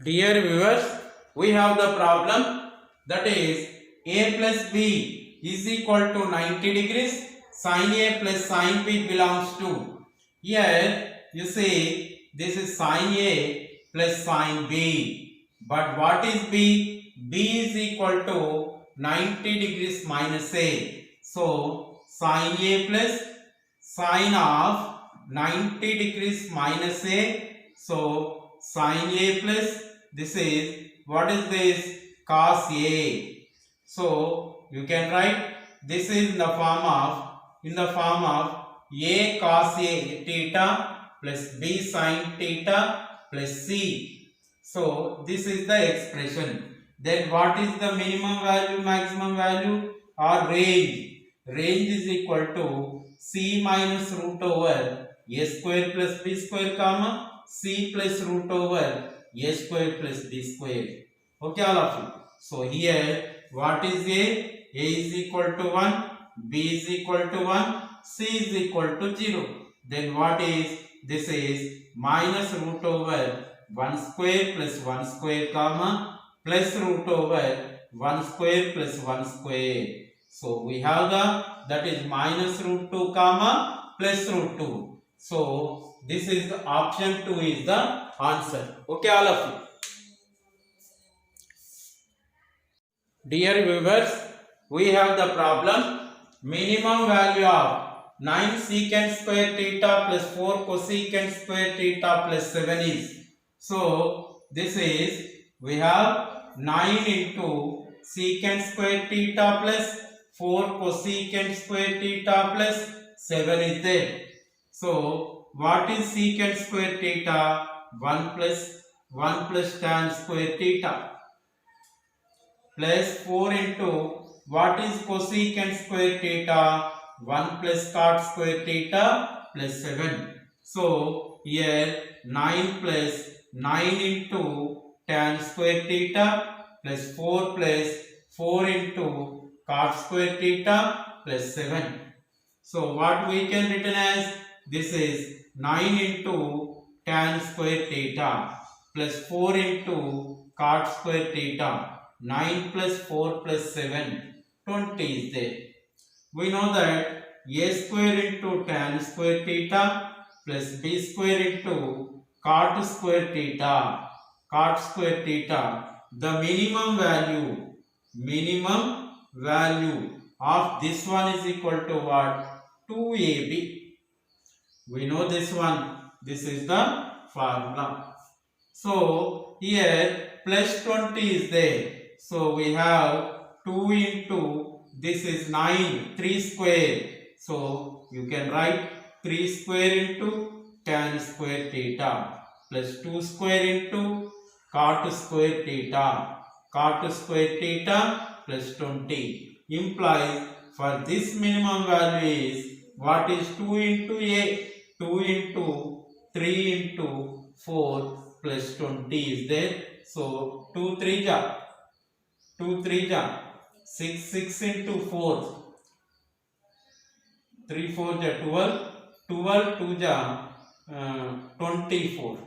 Dear viewers, we have the problem that is a plus b is equal to 90 degrees, sin a plus sin b belongs to. Here you see this is sin a plus sin b. But what is b? B is equal to 90 degrees minus a. So sin a plus sin of 90 degrees minus a. So sin a plus this is what is this? Cos a. So you can write this is in the form of a cos a theta plus b sin theta plus c. So this is the expression. Then what is the minimum value, maximum value or range? Range is equal to c minus root over a square plus b square comma c plus root over a square plus b square. Okay, all of you. So here what is a? A is equal to 1, b is equal to 1, c is equal to 0. Then what is? This is minus root over 1 square plus 1 square comma plus root over 1 square plus 1 square. So we have that is minus root 2 comma plus root 2. So this is the option 2 is the answer. Okay, all of you. Dear viewers, we have the problem minimum value of 9 secant square theta plus 4 cosecant square theta plus 7 is. So this is we have 9 into secant square theta plus 4 cosecant square theta plus 7 is there. So what is secant square theta? 1 plus tan square theta plus 4 into what is cosecant square theta? 1 plus cot square theta plus 7. So here 9 plus 9 into tan square theta plus 4 plus 4 into cot square theta plus 7. So what we can written as this is 9 into tan square theta plus 4 into cot square theta. 9 plus 4 plus 7, 20 is there. We know that a square into tan square theta plus b square into cot square theta. Cot square theta. The minimum value of this one is equal to what? 2ab. We know this one. This is the formula. So here plus 20 is there. So we have 2 into this is 9, 3 square. So you can write 3 square into tan square theta plus 2 square into cot square theta. Cot square theta plus 20 implies for this minimum value is what is 2 into a? 2 into 3 into 4 plus 20 is there. So 2 3 ja 2 3 ja 6 6 into 4 3 4 ja 12 12 2 ja 24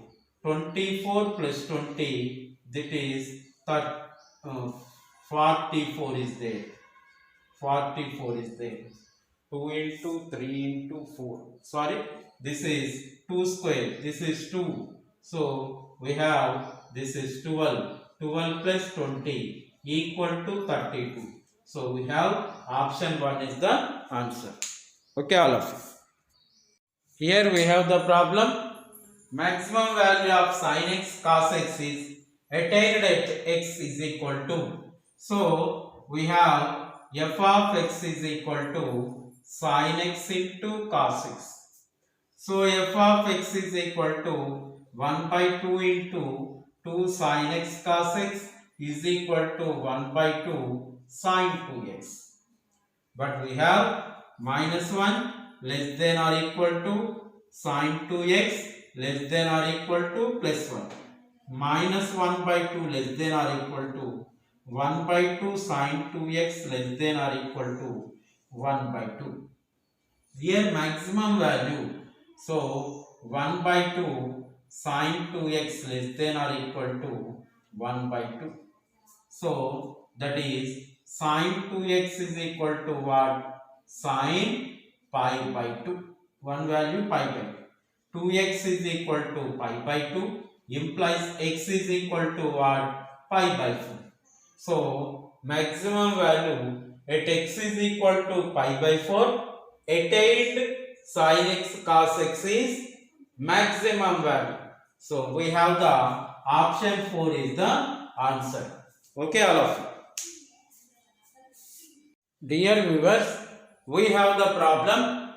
24 plus 20 that is 44 is there. 44 is there. 2 into 3 into 4. Sorry, this is 2 square. This is 2. So we have this is 12. 12 plus 20 equal to 32. So we have option 1 is the answer. Okay, all of you. Here we have the problem. Maximum value of sin x cos x is attained at x is equal to. So we have f of x is equal to sin x into cos x. So f of x is equal to 1 by 2 into 2 sin x cos x is equal to 1 by 2 sin 2x. But we have minus 1 less than or equal to sin 2x less than or equal to plus 1. Minus 1 by 2 less than or equal to 1 by 2 sin 2x less than or equal to 1 by 2. Here maximum value. So 1 by 2 sin 2x less than or equal to 1 by 2. So that is sine 2x is equal to what? Sine pi by 2. One value pi by 2. 2x is equal to pi by 2 implies x is equal to what? Pi by 4. So maximum value at x is equal to pi by 4 attained sin x cos x is maximum value. So we have the option 4 is the answer. Okay, all of you. Dear viewers, we have the problem.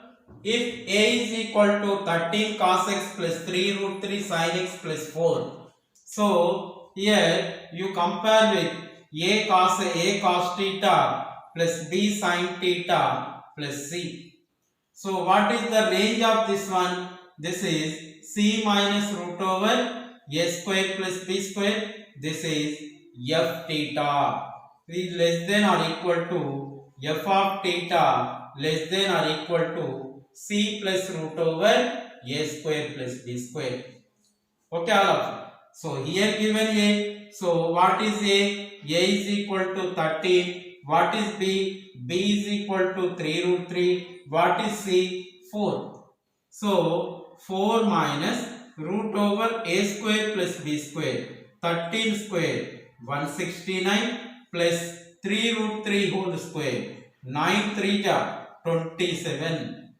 If a is equal to 13 cos x plus 3 root 3 sin x plus 4. So here you compare with a cos theta plus b sin theta plus c. So what is the range of this one? This is c minus root over a square plus b square. This is f theta is less than or equal to f of theta less than or equal to c plus root over a square plus b square. Okay, all of you. So here given a. So what is a? A is equal to 13. What is b? B is equal to 3 root 3. What is c? 4. So 4 minus root over a square plus b square. 13 square 169 plus 3 root 3 whole square. 9 3 27.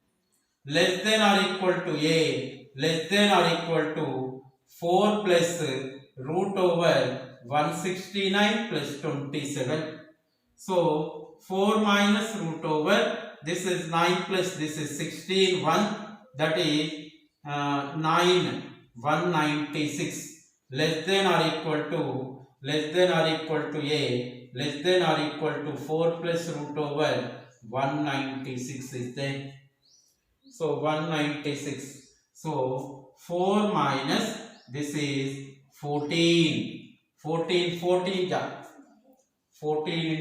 Less than or equal to a. Less than or equal to 4 plus root over 169 plus 27. So 4 minus root over, this is 9 plus this is 16, 1, that is 9, 196. Less than or equal to a, less than or equal to 4 plus root over 196 is there. So 196. So 4 minus this is 14. 14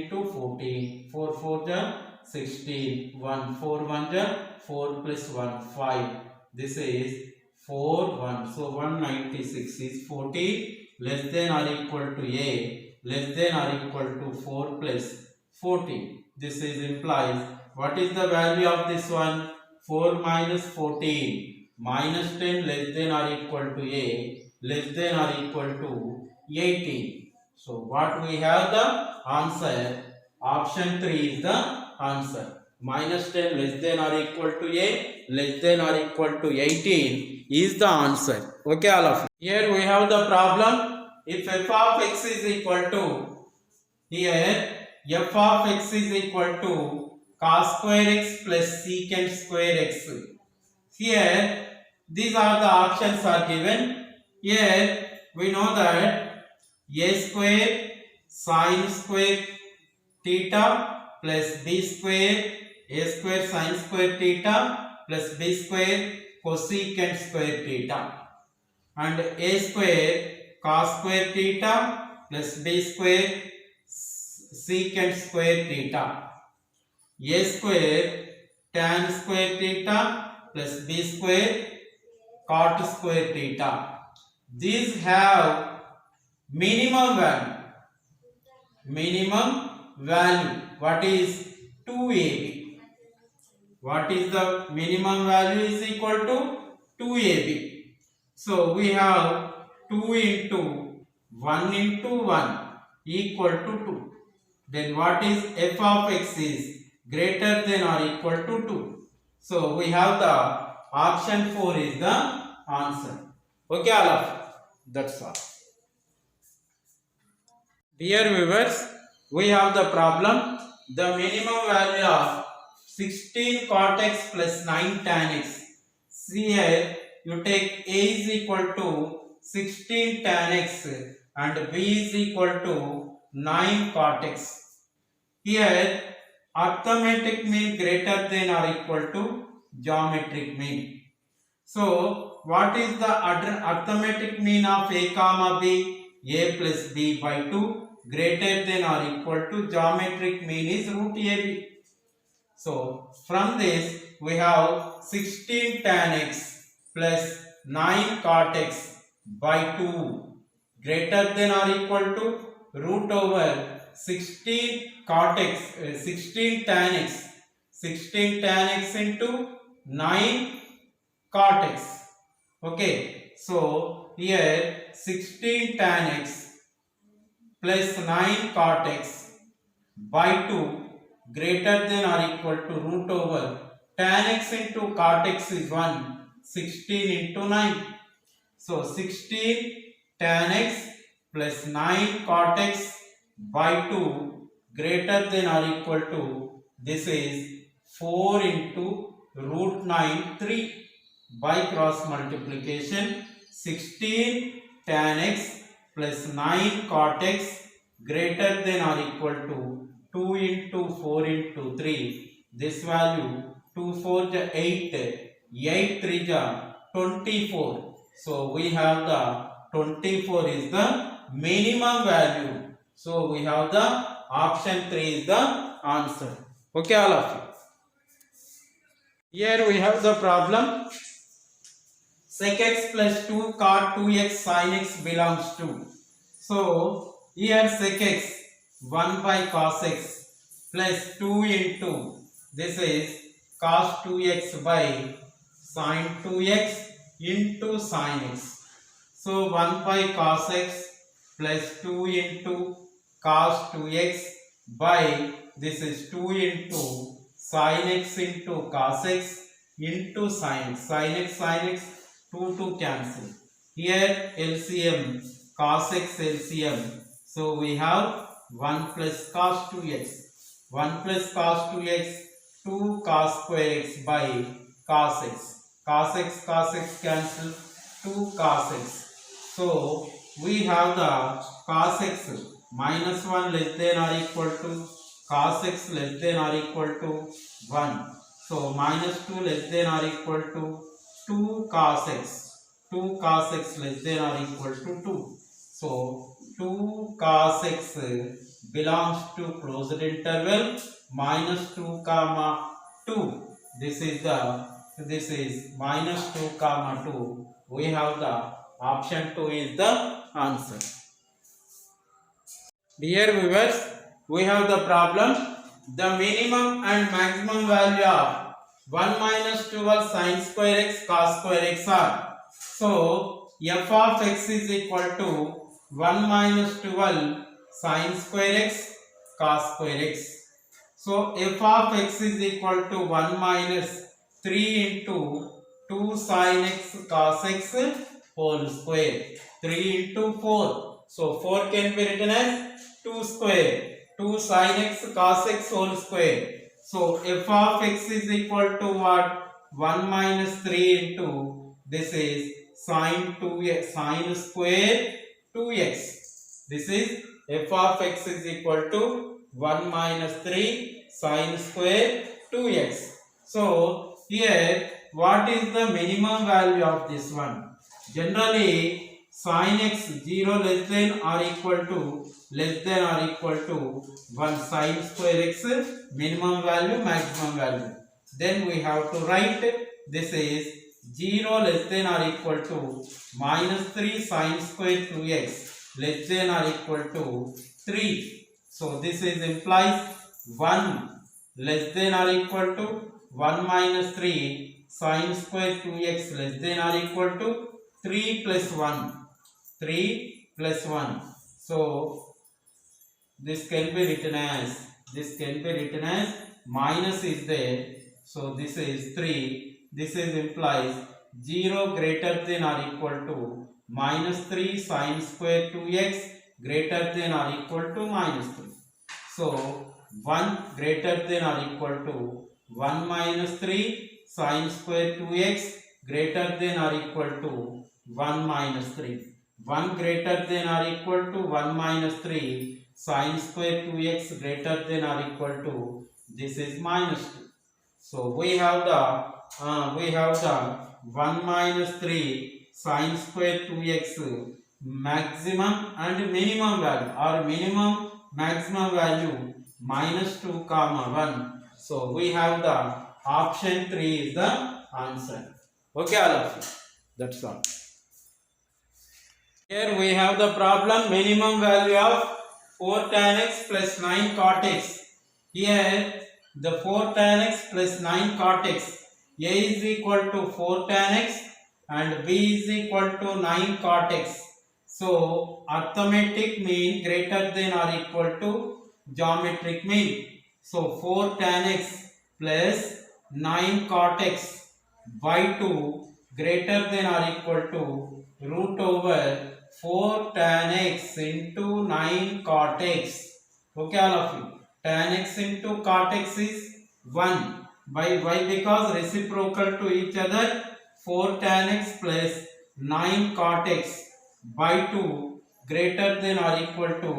into 14. 4 4 16. 1 4 1 4 plus 1 5. This is 4 1. So 196 is 14 less than or equal to a, less than or equal to 4 plus 14. This is implies what is the value of this one? 4 minus 14 minus 10 less than or equal to a, less than or equal to 18. So what we have the answer? Option 3 is the answer. Minus 10 less than or equal to a, less than or equal to 18 is the answer. Okay, all of you. Here we have the problem. If f of x is equal to, here f of x is equal to cos square x plus secant square x. Here these are the options are given. Here we know that a square sin square theta plus b square, a square sin square theta plus b square cosecant square theta, and a square cos square theta plus b square secant square theta, a square tan square theta plus b square cot square theta. These have minimum value. Minimum value. What is 2ab? What is the minimum value is equal to 2ab. So we have 2 into 1 into 1 equal to 2. Then what is f of x is greater than or equal to 2. So we have the option 4 is the answer. Okay, all of you. That's all. Dear viewers, we have the problem. The minimum value of 16 cot x plus 9 tan x. See here, you take a is equal to 16 tan x and b is equal to 9 cot x. Here, arithmetic mean greater than or equal to geometric mean. So, what is the arithmetic mean of a comma b? A plus b by 2 greater than or equal to geometric mean is root ab. So, from this we have 16 tan x plus 9 cot x by 2 greater than or equal to root over 16 cot x, 16 tan x, 16 tan x into 9 cot x. Okay, so here 16 tan x plus 9 cot x by 2 greater than or equal to root over tan x into cot x is 1, 16 into 9. So 16 tan x plus 9 cot x by 2 greater than or equal to, this is 4 into root 9 3 by cross multiplication 16 tan x plus 9 cot x greater than or equal to 2 into 4 into 3, this value 2 4 ja 8, 8 3 ja 24. So we have the 24 is the minimum value. So we have the option 3 is the answer. Okay, all of you. Here we have the problem. Sec x plus 2 cot 2x sin x belongs to. So here sec x 1 by cos x plus 2 into, this is cos 2x by sin 2x into sin x. So 1 by cos x plus 2 into cos 2x by, this is 2 into sin x into cos x into sin x. Sin x, 2 to cancel. Here LCM, cos x LCM. So we have 1 plus cos 2x. 1 plus cos 2x, 2 cos square x by cos x. Cos x cancel, 2 cos x. So we have the cos x minus 1 less than or equal to cos x less than or equal to 1. So minus 2 less than or equal to 2 cos x. 2 cos x less than or equal to 2. So 2 cos x belongs to closed interval minus 2 comma 2. This is minus 2 comma 2. We have the option 2 is the answer. Dear viewers, we have the problem. The minimum and maximum value of 1 minus 12 sin square x cos square x are. So f of x is equal to 1 minus 12 sin square x cos square x. So f of x is equal to 1 minus 3 into 2 sin x cos x whole square. 3 into 4. So 4 can be written as 2 square. 2 sin x cos x whole square. So f of x is equal to what? 1 minus 3 into, this is sin 2x, sin square 2x. This is f of x is equal to 1 minus 3 sin square 2x. So here what is the minimum value of this one? Generally sin x 0 less than or equal to 1 sin square x minimum value, maximum value. Then we have to write, this is 0 less than or equal to minus 3 sin square 2x less than or equal to 3. So this is implies 1 less than or equal to 1 minus 3 sin square 2x less than or equal to 3 plus 1. 3 plus 1. So this can be written as, minus is there. So this is 3. This is implies 0 greater than or equal to minus 3 sin square 2x greater than or equal to minus 3. So 1 greater than or equal to 1 minus 3 sin square 2x greater than or equal to 1 minus 3. 1 greater than or equal to 1 minus 3 sin square 2x greater than or equal to, this is minus 2. So we have the 1 minus 3 sin square 2x maximum and minimum value, or minimum maximum value minus 2 comma 1. So we have the option 3 is the answer. Okay, all of you. That's all. Here we have the problem minimum value of 4 tan x plus 9 cot x. Here the 4 tan x plus 9 cot x. A is equal to 4 tan x and B is equal to 9 cot x. So arithmetic mean greater than or equal to geometric mean. So 4 tan x plus 9 cot x by 2 greater than or equal to root over 4 tan x into 9 cot x. Okay, all of you. Tan x into cot x is 1. By why? Because reciprocal to each other. 4 tan x plus 9 cot x by 2 greater than or equal to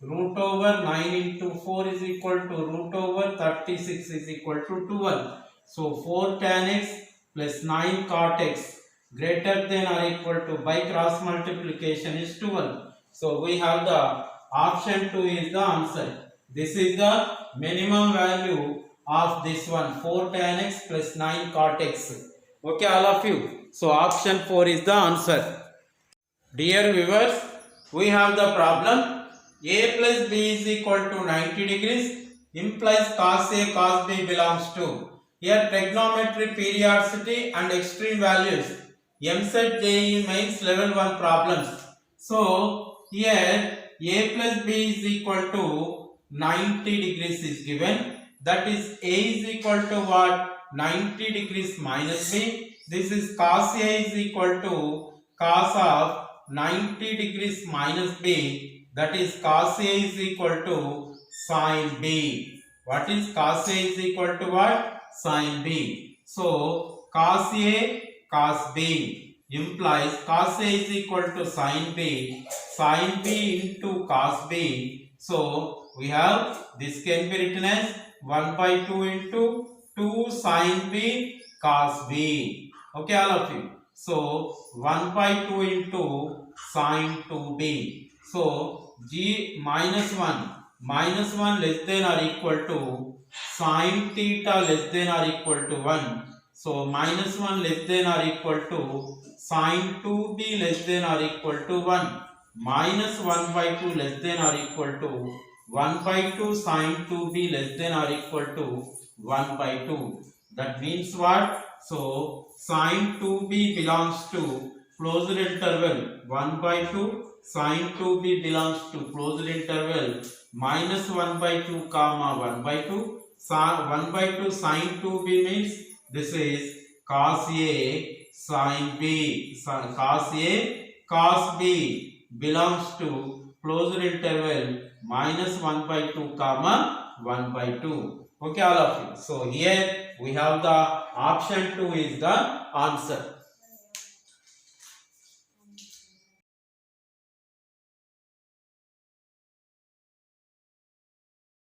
root over 9 into 4 is equal to root over 36 is equal to 12. So 4 tan x plus 9 cot x greater than or equal to by cross multiplication is 12. So we have the option 2 is the answer. This is the minimum value of this one 4 tan x plus 9 cot x. Okay, all of you. So option 4 is the answer. Dear viewers, we have the problem a plus b is equal to 90 degrees implies cos a cos b belongs to. Here trigonometry periodicity and extreme values. MSET JEE mains level 1 problems. So here a plus b is equal to 90 degrees is given. That is a is equal to what? 90 degrees minus b. This is cos a is equal to cos of 90 degrees minus b. That is cos a is equal to sin b. What is cos a is equal to what? Sin b. So cos a cos b implies cos a is equal to sin b into cos b. So we have this can be written as 1 by 2 into 2 sin b cos b. Okay, all of you. So 1 by 2 into sin 2b. So g minus 1 less than or equal to sin theta less than or equal to 1. So minus 1 less than or equal to sin 2b less than or equal to 1. Minus 1 by 2 less than or equal to 1 by 2 sin 2b less than or equal to 1 by 2. That means what? So sin 2b belongs to closed interval 1 by 2. Sin 2b belongs to closed interval minus 1 by 2 comma 1 by 2. 1 by 2 sin 2b means this is cos a sin b. Cos a cos b belongs to closed interval minus 1 by 2 comma 1 by 2. Okay, all of you. So here we have the option 2 is the answer.